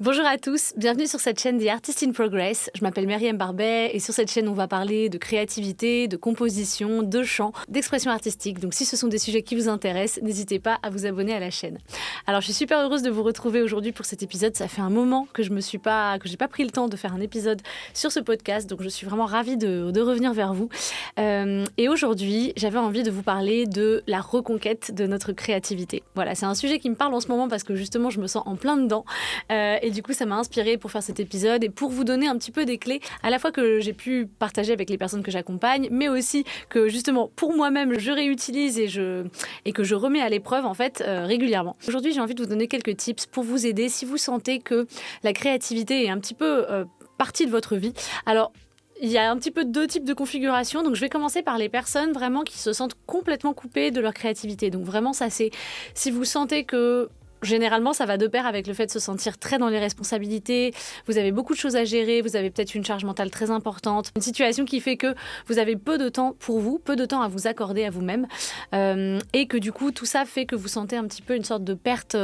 Bonjour à tous, bienvenue sur cette chaîne The Artist in Progress. Je m'appelle Myriam Barbet et sur cette chaîne on va parler de créativité, de composition, de chant, d'expression artistique. Donc si ce sont des sujets qui vous intéressent, n'hésitez pas à vous abonner à la chaîne. Alors je suis super heureuse de vous retrouver aujourd'hui pour cet épisode. Ça fait un moment que j'ai pas pris le temps de faire un épisode sur ce podcast, donc je suis vraiment ravie de revenir vers vous. Et aujourd'hui, j'avais envie de vous parler de la reconquête de notre créativité. Voilà, c'est un sujet qui me parle en ce moment parce que justement je me sens en plein dedans. Et du coup, ça m'a inspirée pour faire cet épisode et pour vous donner un petit peu des clés, à la fois que j'ai pu partager avec les personnes que j'accompagne, mais aussi que justement, pour moi-même, je réutilise et que je remets à l'épreuve, en fait, régulièrement. Aujourd'hui, j'ai envie de vous donner quelques tips pour vous aider si vous sentez que la créativité est un petit peu partie de votre vie. Alors, il y a un petit peu deux types de configurations. Donc, je vais commencer par les personnes vraiment qui se sentent complètement coupées de leur créativité. Donc, vraiment, ça, c'est si vous sentez que généralement, ça va de pair avec le fait de se sentir très dans les responsabilités. Vous avez beaucoup de choses à gérer, vous avez peut-être une charge mentale très importante. Une situation qui fait que vous avez peu de temps pour vous, peu de temps à vous accorder à vous-même. Et que du coup, tout ça fait que vous sentez un petit peu une sorte de perte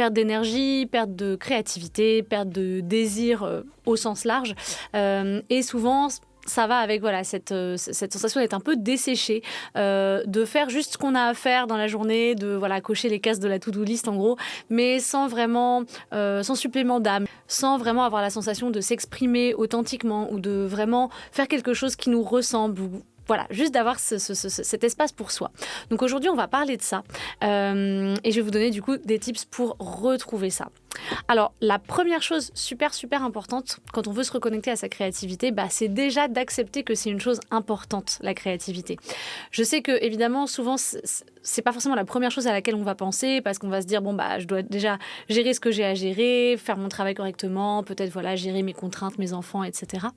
d'énergie, perte de créativité, perte de désir au sens large. Et souvent, ça va avec cette sensation d'être un peu desséché, de faire juste ce qu'on a à faire dans la journée, de cocher les cases de la to-do list en gros, mais sans vraiment, sans supplément d'âme, sans vraiment avoir la sensation de s'exprimer authentiquement ou de vraiment faire quelque chose qui nous ressemble. Voilà, juste d'avoir cet espace pour soi. Donc aujourd'hui, on va parler de ça et je vais vous donner du coup des tips pour retrouver ça. Alors, la première chose super importante quand on veut se reconnecter à sa créativité, c'est déjà d'accepter que c'est une chose importante, la créativité. Je sais que évidemment, souvent, c'est pas forcément la première chose à laquelle on va penser parce qu'on va se dire je dois déjà gérer ce que j'ai à gérer, faire mon travail correctement, peut-être gérer mes contraintes, mes enfants, etc.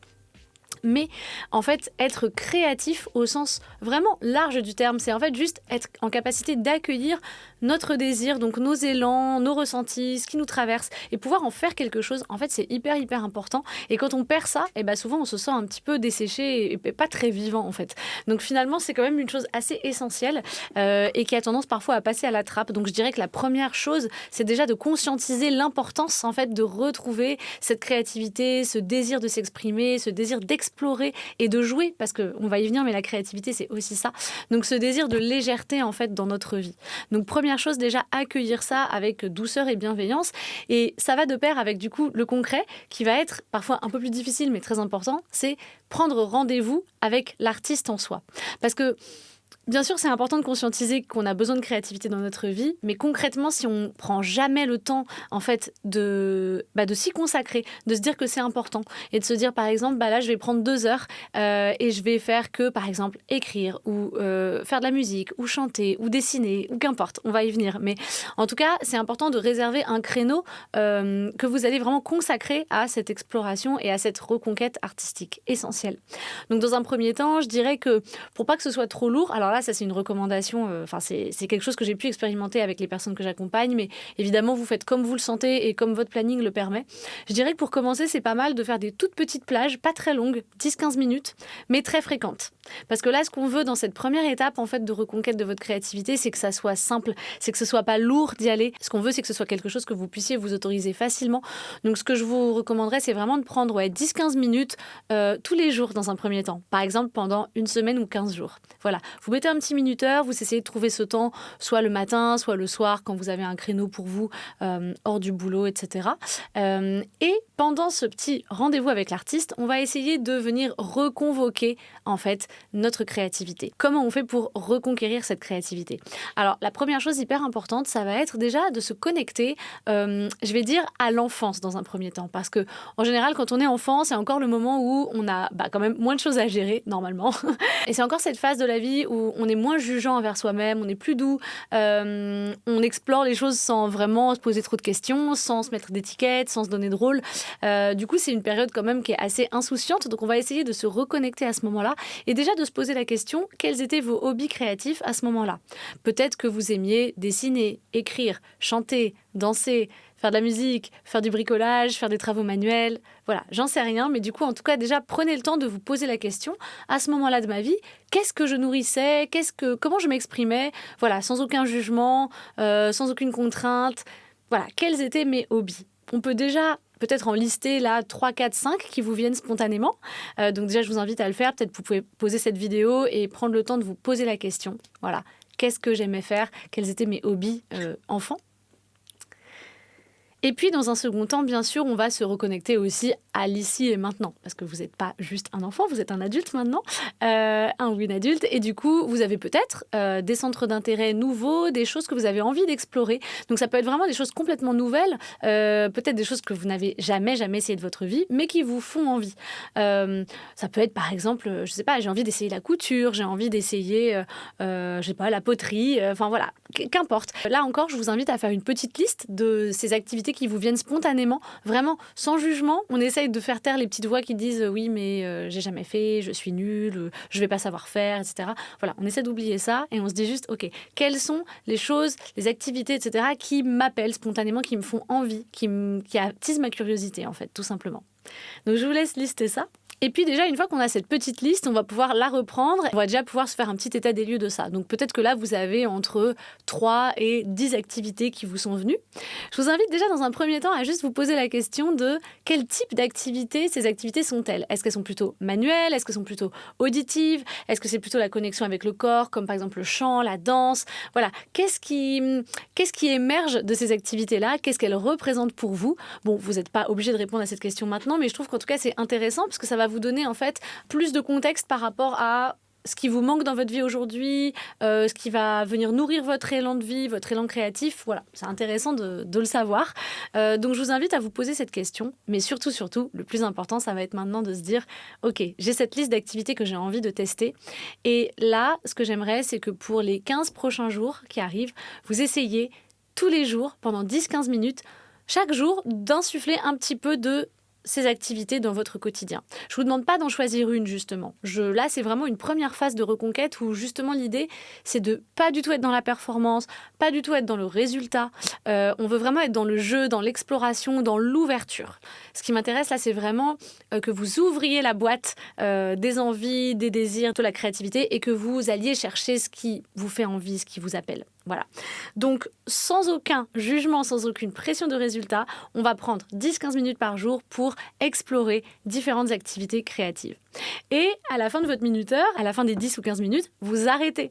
Mais en fait, être créatif au sens vraiment large du terme, c'est en fait juste être en capacité d'accueillir notre désir, donc nos élans, nos ressentis, ce qui nous traverse, et pouvoir en faire quelque chose. En fait, c'est hyper important. Et quand on perd ça, souvent on se sent un petit peu desséché et pas très vivant en fait. Donc finalement, c'est quand même une chose assez essentielle et qui a tendance parfois à passer à la trappe. Donc je dirais que la première chose, c'est déjà de conscientiser l'importance en fait de retrouver cette créativité, ce désir de s'exprimer, ce désir d'explorer et de jouer, parce qu'on va y venir, mais la créativité, c'est aussi ça. Donc ce désir de légèreté en fait dans notre vie. Donc première chose, déjà accueillir ça avec douceur et bienveillance, et ça va de pair avec du coup le concret qui va être parfois un peu plus difficile mais très important, c'est prendre rendez-vous avec l'artiste en soi. Parce que bien sûr, c'est important de conscientiser qu'on a besoin de créativité dans notre vie, mais concrètement, si on ne prend jamais le temps en fait, de s'y consacrer, de se dire que c'est important et de se dire, par exemple, là, je vais prendre 2 heures et je vais faire que, par exemple, écrire ou faire de la musique ou chanter ou dessiner ou qu'importe, on va y venir. Mais en tout cas, c'est important de réserver un créneau que vous allez vraiment consacrer à cette exploration et à cette reconquête artistique essentielle. Donc, dans un premier temps, je dirais que pour pas que ce soit trop lourd, alors là, ça c'est une recommandation, c'est quelque chose que j'ai pu expérimenter avec les personnes que j'accompagne, mais évidemment vous faites comme vous le sentez et comme votre planning le permet. Je dirais que pour commencer, c'est pas mal de faire des toutes petites plages, pas très longues, 10-15 minutes, mais très fréquentes. Parce que là, ce qu'on veut dans cette première étape en fait de reconquête de votre créativité, c'est que ça soit simple, c'est que ce soit pas lourd d'y aller. Ce qu'on veut, c'est que ce soit quelque chose que vous puissiez vous autoriser facilement. Donc ce que je vous recommanderais, c'est vraiment de prendre 10-15 minutes tous les jours dans un premier temps. Par exemple, pendant une semaine ou 15 jours. Voilà, vous mettez un petit minuteur, vous essayez de trouver ce temps, soit le matin, soit le soir, quand vous avez un créneau pour vous, hors du boulot, etc. Et pendant ce petit rendez-vous avec l'artiste, on va essayer de venir reconvoquer, en fait, notre créativité. Comment on fait pour reconquérir cette créativité ? Alors, la première chose hyper importante, ça va être déjà de se connecter, je vais dire, à l'enfance dans un premier temps. Parce que, en général, quand on est enfant, c'est encore le moment où on a quand même moins de choses à gérer, normalement. Et c'est encore cette phase de la vie où on est moins jugeant envers soi-même, on est plus doux, on explore les choses sans vraiment se poser trop de questions, sans se mettre d'étiquettes, sans se donner de rôle. Du coup, c'est une période quand même qui est assez insouciante, donc on va essayer de se reconnecter à ce moment-là et déjà de se poser la question, quels étaient vos hobbies créatifs à ce moment-là ? Peut-être que vous aimiez dessiner, écrire, chanter, danser, faire de la musique, faire du bricolage, faire des travaux manuels. Voilà, j'en sais rien, mais du coup, en tout cas, déjà, prenez le temps de vous poser la question, à ce moment-là de ma vie, qu'est-ce que je nourrissais ? Comment je m'exprimais ? Voilà, sans aucun jugement, sans aucune contrainte. Voilà, quels étaient mes hobbies ? On peut déjà peut-être en lister là 3, 4, 5 qui vous viennent spontanément. Donc déjà, je vous invite à le faire. Peut-être que vous pouvez poser cette vidéo et prendre le temps de vous poser la question. Voilà, qu'est-ce que j'aimais faire? Quels étaient mes hobbies enfants? Et puis, dans un second temps, bien sûr, on va se reconnecter aussi à l'ici et maintenant. Parce que vous n'êtes pas juste un enfant, vous êtes un adulte maintenant, un ou une adulte. Et du coup, vous avez peut-être des centres d'intérêt nouveaux, des choses que vous avez envie d'explorer. Donc, ça peut être vraiment des choses complètement nouvelles, peut-être des choses que vous n'avez jamais essayé de votre vie, mais qui vous font envie. Ça peut être, par exemple, je ne sais pas, j'ai envie d'essayer la couture, j'ai envie d'essayer, je sais pas, la poterie, enfin voilà, qu'importe. Là encore, je vous invite à faire une petite liste de ces activités qui vous viennent spontanément, vraiment sans jugement. On essaye de faire taire les petites voix qui disent oui mais j'ai jamais fait, je suis nulle, je vais pas savoir faire, etc. Voilà, on essaie d'oublier ça et on se dit juste ok, quelles sont les choses, les activités, etc. qui m'appellent spontanément, qui me font envie, qui attisent ma curiosité en fait, tout simplement. Donc je vous laisse lister ça. Et puis déjà, une fois qu'on a cette petite liste, on va pouvoir la reprendre. On va déjà pouvoir se faire un petit état des lieux de ça. Donc peut-être que là, vous avez entre 3 et 10 activités qui vous sont venues. Je vous invite déjà dans un premier temps à juste vous poser la question de quel type d'activités ces activités sont-elles? Est-ce qu'elles sont plutôt manuelles? Est-ce qu'elles sont plutôt auditives? Est-ce que c'est plutôt la connexion avec le corps, comme par exemple le chant, la danse? Voilà, qu'est-ce qui émerge de ces activités-là? Qu'est-ce qu'elles représentent pour vous? Bon, vous n'êtes pas obligé de répondre à cette question maintenant, mais je trouve qu'en tout cas, c'est intéressant parce que ça va vous donner en fait plus de contexte par rapport à ce qui vous manque dans votre vie aujourd'hui, ce qui va venir nourrir votre élan de vie, votre élan créatif. Voilà, c'est intéressant de le savoir. Donc je vous invite à vous poser cette question, mais surtout, le plus important, ça va être maintenant de se dire ok, j'ai cette liste d'activités que j'ai envie de tester. Et là, ce que j'aimerais, c'est que pour les 15 prochains jours qui arrivent, vous essayez tous les jours, pendant 10-15 minutes, chaque jour, d'insuffler un petit peu de ces activités dans votre quotidien. Je ne vous demande pas d'en choisir une, justement. Là, c'est vraiment une première phase de reconquête où, justement, l'idée, c'est de pas du tout être dans la performance, pas du tout être dans le résultat. On veut vraiment être dans le jeu, dans l'exploration, dans l'ouverture. Ce qui m'intéresse, là, c'est vraiment que vous ouvriez la boîte des envies, des désirs, de la créativité et que vous alliez chercher ce qui vous fait envie, ce qui vous appelle. Voilà. Donc, sans aucun jugement, sans aucune pression de résultat, on va prendre 10-15 minutes par jour pour explorer différentes activités créatives. Et à la fin de votre minuteur, à la fin des 10 ou 15 minutes, vous arrêtez.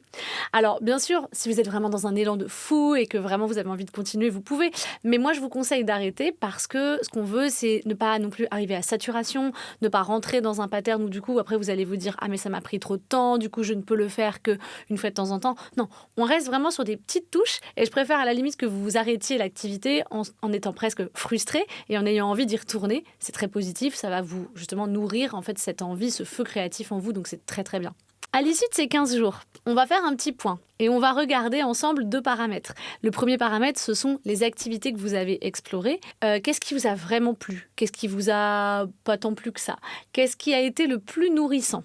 Alors, bien sûr, si vous êtes vraiment dans un élan de fou et que vraiment vous avez envie de continuer, vous pouvez. Mais moi, je vous conseille d'arrêter parce que ce qu'on veut, c'est ne pas non plus arriver à saturation, ne pas rentrer dans un pattern où du coup, après, vous allez vous dire « Ah, mais ça m'a pris trop de temps, du coup, je ne peux le faire qu'une fois de temps en temps. » Non, on reste vraiment sur des petites touches et je préfère à la limite que vous arrêtiez l'activité en étant presque frustré et en ayant envie d'y retourner. C'est très positif, ça va vous justement nourrir en fait cette envie, ce feu créatif en vous, donc c'est très très bien. À l'issue de ces 15 jours, on va faire un petit point et on va regarder ensemble 2 paramètres. Le premier paramètre, ce sont les activités que vous avez explorées. Qu'est-ce qui vous a vraiment plu? Qu'est-ce qui vous a pas tant plu que ça? Qu'est-ce qui a été le plus nourrissant?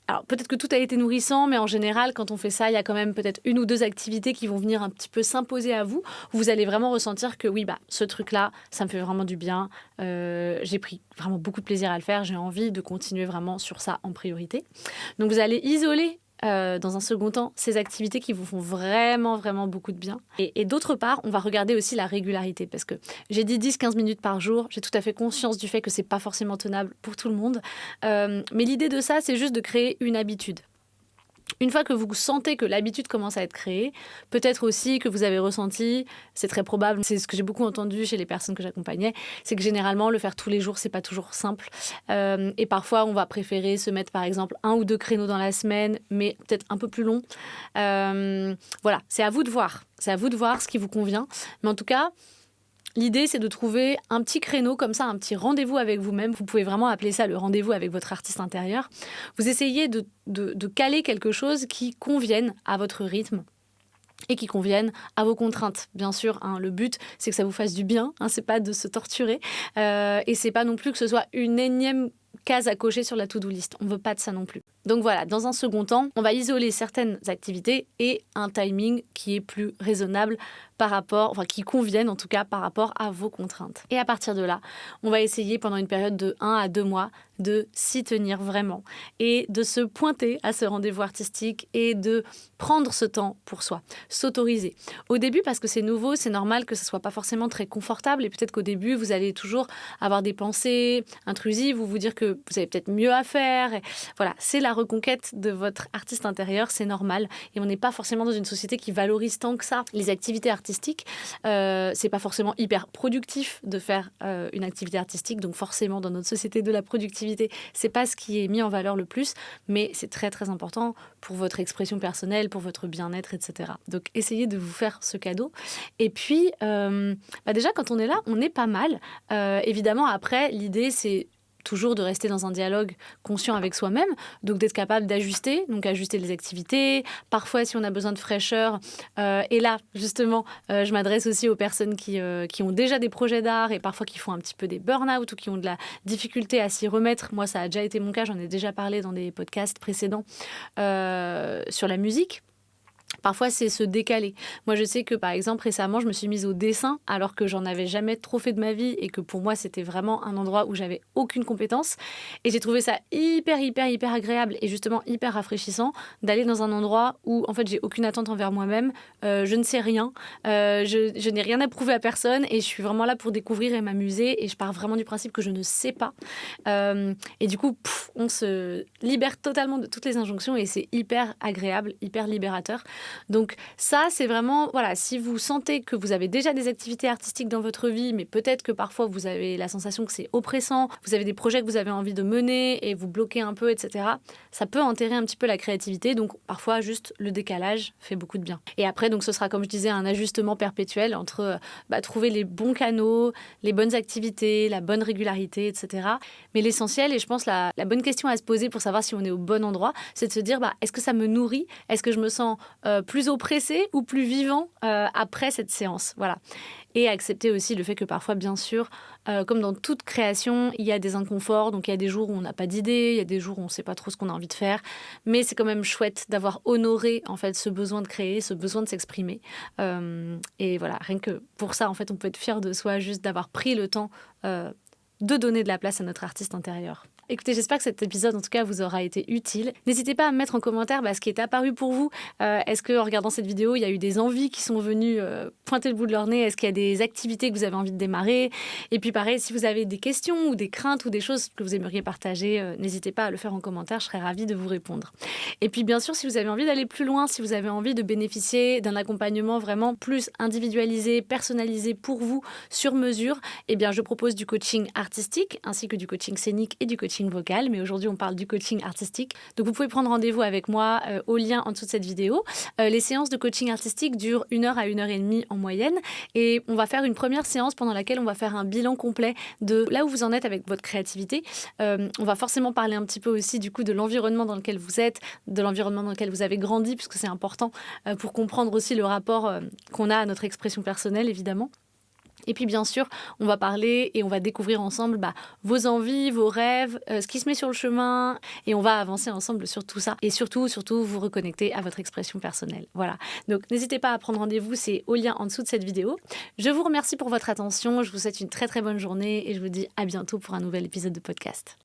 Alors, peut-être que tout a été nourrissant, mais en général, quand on fait ça, il y a quand même peut-être 1 ou 2 activités qui vont venir un petit peu s'imposer à vous. Vous allez vraiment ressentir que oui, ce truc-là, ça me fait vraiment du bien. J'ai pris vraiment beaucoup de plaisir à le faire. J'ai envie de continuer vraiment sur ça en priorité. Donc, vous allez isoler dans un second temps, ces activités qui vous font vraiment beaucoup de bien. Et d'autre part, on va regarder aussi la régularité parce que j'ai dit 10-15 minutes par jour. J'ai tout à fait conscience du fait que c'est pas forcément tenable pour tout le monde. Mais l'idée de ça, c'est juste de créer une habitude. Une fois que vous sentez que l'habitude commence à être créée, peut-être aussi que vous avez ressenti, c'est très probable, c'est ce que j'ai beaucoup entendu chez les personnes que j'accompagnais, c'est que généralement, le faire tous les jours, c'est pas toujours simple. Et parfois, on va préférer se mettre, par exemple, 1 ou 2 créneaux dans la semaine, mais peut-être un peu plus long. Voilà, c'est à vous de voir. C'est à vous de voir ce qui vous convient. Mais en tout cas, l'idée, c'est de trouver un petit créneau comme ça, un petit rendez-vous avec vous-même. Vous pouvez vraiment appeler ça le rendez-vous avec votre artiste intérieur. Vous essayez de caler quelque chose qui convienne à votre rythme et qui convienne à vos contraintes. Bien sûr, le but, c'est que ça vous fasse du bien. C'est pas de se torturer. Et c'est pas non plus que ce soit une énième case à cocher sur la to-do list. On veut pas de ça non plus. Donc voilà, dans un second temps, on va isoler certaines activités et un timing qui est plus raisonnable qui conviennent en tout cas par rapport à vos contraintes. Et à partir de là, on va essayer pendant une période de 1 à 2 mois de s'y tenir vraiment et de se pointer à ce rendez-vous artistique et de prendre ce temps pour soi, s'autoriser. Au début, parce que c'est nouveau, c'est normal que ce soit pas forcément très confortable et peut-être qu'au début, vous allez toujours avoir des pensées intrusives ou vous dire que vous avez peut-être mieux à faire. Et voilà, c'est la reconquête de votre artiste intérieur, c'est normal et on n'est pas forcément dans une société qui valorise tant que ça les activités artistiques. C'est pas forcément hyper productif de faire une activité artistique, donc forcément dans notre société de la productivité, c'est pas ce qui est mis en valeur le plus, mais c'est très très important pour votre expression personnelle, pour votre bien-être, etc. Donc essayez de vous faire ce cadeau. Et puis déjà quand on est là, on est pas mal. Évidemment après, l'idée c'est toujours de rester dans un dialogue conscient avec soi-même, donc d'être capable d'ajuster, donc ajuster les activités. Parfois, si on a besoin de fraîcheur, et là, justement, je m'adresse aussi aux personnes qui ont déjà des projets d'art et parfois qui font un petit peu des burn-out ou qui ont de la difficulté à s'y remettre. Moi, ça a déjà été mon cas, j'en ai déjà parlé dans des podcasts précédents sur la musique. Parfois, c'est se décaler. Moi, je sais que, par exemple, récemment, je me suis mise au dessin alors que j'en avais jamais trop fait de ma vie et que pour moi, c'était vraiment un endroit où j'avais aucune compétence. Et j'ai trouvé ça hyper agréable et justement hyper rafraîchissant d'aller dans un endroit où, en fait, j'ai aucune attente envers moi-même. Je ne sais rien. Je n'ai rien à prouver à personne et je suis vraiment là pour découvrir et m'amuser. Et je pars vraiment du principe que je ne sais pas. Et du coup, on se libère totalement de toutes les injonctions et c'est hyper agréable, hyper libérateur. Donc ça, c'est vraiment, voilà, si vous sentez que vous avez déjà des activités artistiques dans votre vie, mais peut-être que parfois vous avez la sensation que c'est oppressant, vous avez des projets que vous avez envie de mener et vous bloquez un peu, etc., ça peut enterrer un petit peu la créativité. Donc parfois, juste le décalage fait beaucoup de bien. Et après, donc ce sera, comme je disais, un ajustement perpétuel entre trouver les bons canaux, les bonnes activités, la bonne régularité, etc. Mais l'essentiel, et je pense la bonne question à se poser pour savoir si on est au bon endroit, c'est de se dire, est-ce que ça me nourrit? Est-ce que je me sens plus oppressé ou plus vivant après cette séance. Voilà. Et accepter aussi le fait que parfois, bien sûr, comme dans toute création, il y a des inconforts. Donc, il y a des jours où on n'a pas d'idée, il y a des jours où on ne sait pas trop ce qu'on a envie de faire. Mais c'est quand même chouette d'avoir honoré en fait, ce besoin de créer, ce besoin de s'exprimer. Et voilà, rien que pour ça, en fait, on peut être fier de soi juste d'avoir pris le temps de donner de la place à notre artiste intérieur. Écoutez, j'espère que cet épisode, en tout cas, vous aura été utile. N'hésitez pas à me mettre en commentaire ce qui est apparu pour vous. Est-ce qu'en regardant cette vidéo, il y a eu des envies qui sont venues pointer le bout de leur nez? Est-ce qu'il y a des activités que vous avez envie de démarrer? Et puis pareil, si vous avez des questions ou des craintes ou des choses que vous aimeriez partager, n'hésitez pas à le faire en commentaire, je serais ravie de vous répondre. Et puis bien sûr, si vous avez envie d'aller plus loin, si vous avez envie de bénéficier d'un accompagnement vraiment plus individualisé, personnalisé pour vous, sur mesure, eh bien je propose du coaching artistique ainsi que du coaching scénique et du coaching vocal, mais aujourd'hui on parle du coaching artistique. Donc vous pouvez prendre rendez-vous avec moi au lien en dessous de cette vidéo. Les séances de coaching artistique durent 1 heure à 1 heure et demie en moyenne et on va faire une première séance pendant laquelle on va faire un bilan complet de là où vous en êtes avec votre créativité. On va forcément parler un petit peu aussi du coup de l'environnement dans lequel vous êtes, de l'environnement dans lequel vous avez grandi, puisque c'est important pour comprendre aussi le rapport qu'on a à notre expression personnelle évidemment. Et puis bien sûr, on va parler et on va découvrir ensemble vos envies, vos rêves, ce qui se met sur le chemin et on va avancer ensemble sur tout ça. Et surtout, vous reconnecter à votre expression personnelle. Voilà. Donc n'hésitez pas à prendre rendez-vous, c'est au lien en dessous de cette vidéo. Je vous remercie pour votre attention, je vous souhaite une très très bonne journée et je vous dis à bientôt pour un nouvel épisode de podcast.